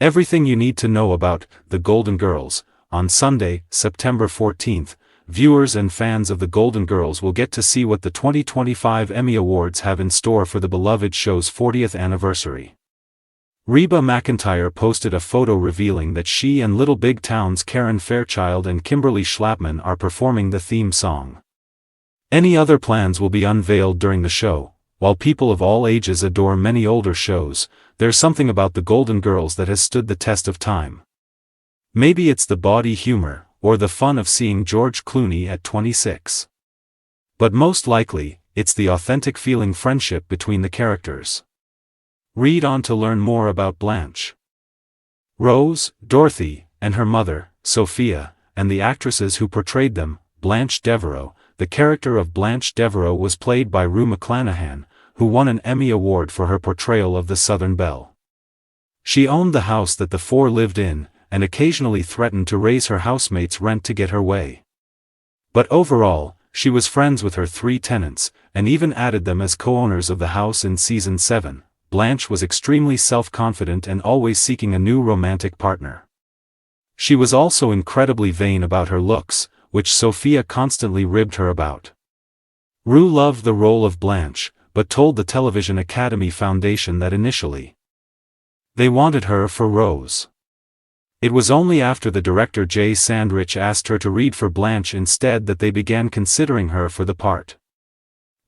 Everything you need to know about The Golden Girls. On Sunday, September 14th, viewers and fans of The Golden Girls will get to see what the 2025 Emmy Awards have in store for the beloved show's 40th anniversary. Reba McEntire posted a photo revealing that she and Little Big Town's Karen Fairchild and Kimberly Schlapman are performing the theme song. Any other plans will be unveiled during the show. While people of all ages adore many older shows, there's something about The Golden Girls that has stood the test of time. Maybe it's the bawdy humor, or the fun of seeing George Clooney at 26. But most likely, it's the authentic feeling friendship between the characters. Read on to learn more about Blanche, Rose, Dorothy, and her mother, Sophia, and the actresses who portrayed them. Blanche Devereaux. The character of Blanche Devereaux was played by Rue McClanahan, who won an Emmy Award for her portrayal of the Southern Belle. She owned the house that the four lived in, and occasionally threatened to raise her housemates' rent to get her way. But overall, she was friends with her three tenants, and even added them as co-owners of the house in Season 7. Blanche was extremely self-confident and always seeking a new romantic partner. She was also incredibly vain about her looks, which Sophia constantly ribbed her about. Rue loved the role of Blanche, but told the Television Academy Foundation that initially they wanted her for Rose. It was only after the director Jay Sandrich asked her to read for Blanche instead that they began considering her for the part.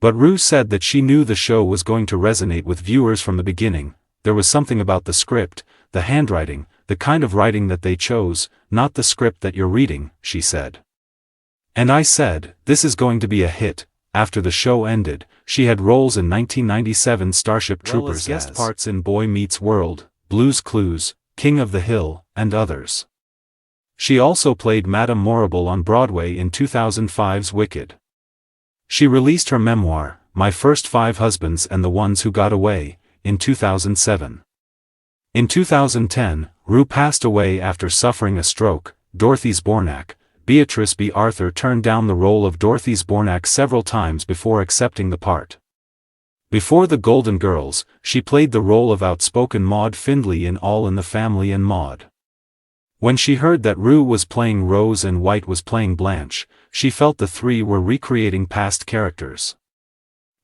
But Rue said that she knew the show was going to resonate with viewers from the beginning. There was something about the script, the handwriting, the kind of writing that they chose, not the script that you're reading, she said. And I said, this is going to be a hit. After the show ended, she had roles in 1997 Starship Troopers as guest parts in Boy Meets World, Blue's Clues, King of the Hill, and others. She also played Madame Morrible on Broadway in 2005's Wicked. She released her memoir, My First Five Husbands and the Ones Who Got Away, in 2007. In 2010, Rue passed away after suffering a stroke. Dorothy Zbornak. Beatrice B. Arthur turned down the role of Dorothy Zbornak several times before accepting the part. Before The Golden Girls, she played the role of outspoken Maude Findlay in All in the Family and Maude. When she heard that Rue was playing Rose and White was playing Blanche, she felt the three were recreating past characters.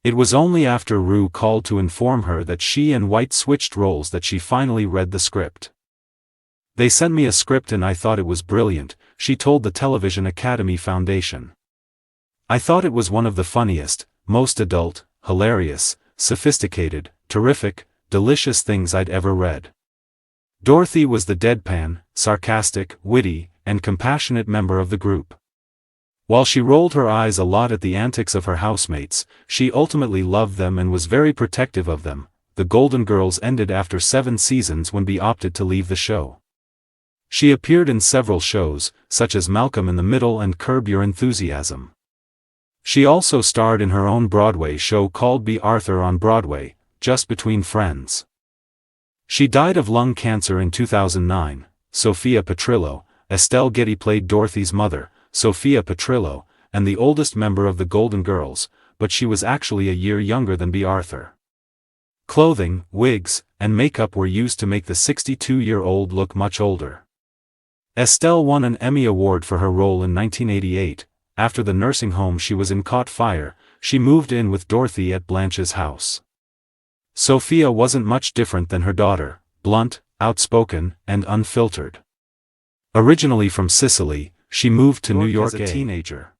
It was only after Rue called to inform her that she and White switched roles that she finally read the script. They sent me a script and I thought it was brilliant, she told the Television Academy Foundation. I thought it was one of the funniest, most adult, hilarious, sophisticated, terrific, delicious things I'd ever read. Dorothy was the deadpan, sarcastic, witty, and compassionate member of the group. While she rolled her eyes a lot at the antics of her housemates, she ultimately loved them and was very protective of them. The Golden Girls ended after 7 seasons when Bea opted to leave the show. She appeared in several shows, such as Malcolm in the Middle and Curb Your Enthusiasm. She also starred in her own Broadway show called Bea Arthur on Broadway, Just Between Friends. She died of lung cancer in 2009. Sophia Petrillo. Estelle Getty played Dorothy's mother, Sophia Petrillo, and the oldest member of the Golden Girls, but she was actually a year younger than Bea Arthur. Clothing, wigs, and makeup were used to make the 62-year-old look much older. Estelle won an Emmy Award for her role in 1988. After the nursing home she was in caught fire, she moved in with Dorothy at Blanche's house. Sophia wasn't much different than her daughter, blunt, outspoken, and unfiltered. Originally from Sicily, she moved to New York as a teenager.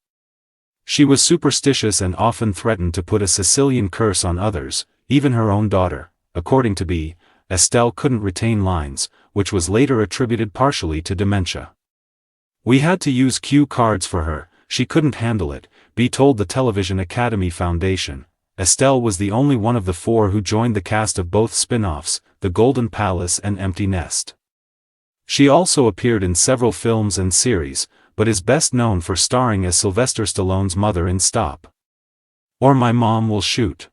She was superstitious and often threatened to put a Sicilian curse on others, even her own daughter. According to Bea, Estelle couldn't retain lines, which was later attributed partially to dementia. We had to use cue cards for her, she couldn't handle it, Bea told the Television Academy Foundation. Estelle was the only one of the 4 who joined the cast of both spin-offs, The Golden Palace and Empty Nest. She also appeared in several films and series, but is best known for starring as Sylvester Stallone's mother in Stop! Or My Mom Will Shoot!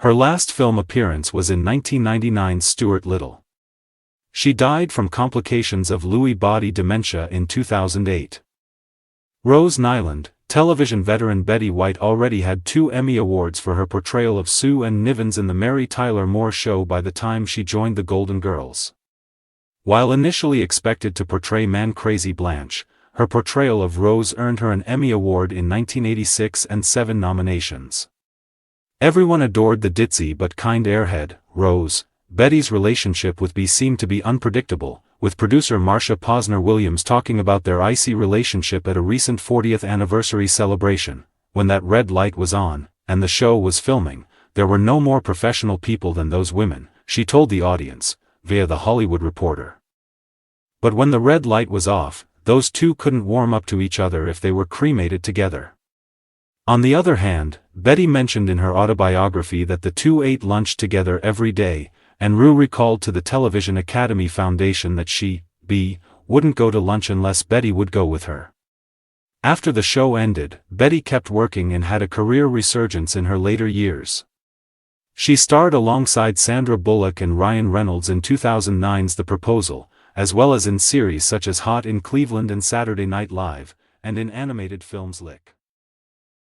Her last film appearance was in 1999's Stuart Little. She died from complications of Lewy body dementia in 2008. Rose Nyland. Television veteran Betty White already had 2 Emmy Awards for her portrayal of Sue and Nivens in The Mary Tyler Moore Show by the time she joined The Golden Girls. While initially expected to portray man-crazy Blanche, her portrayal of Rose earned her an Emmy Award in 1986 and 7 nominations. Everyone adored the ditzy but kind airhead, Rose. Betty's relationship with B seemed to be unpredictable, with producer Marsha Posner Williams talking about their icy relationship at a recent 40th anniversary celebration. When that red light was on, and the show was filming, there were no more professional people than those women, she told the audience, via The Hollywood Reporter. But when the red light was off, those two couldn't warm up to each other if they were cremated together. On the other hand, Betty mentioned in her autobiography that the two ate lunch together every day, and Rue recalled to the Television Academy Foundation that she, B, wouldn't go to lunch unless Betty would go with her. After the show ended, Betty kept working and had a career resurgence in her later years. She starred alongside Sandra Bullock and Ryan Reynolds in 2009's The Proposal, as well as in series such as Hot in Cleveland and Saturday Night Live, and in animated films Lick.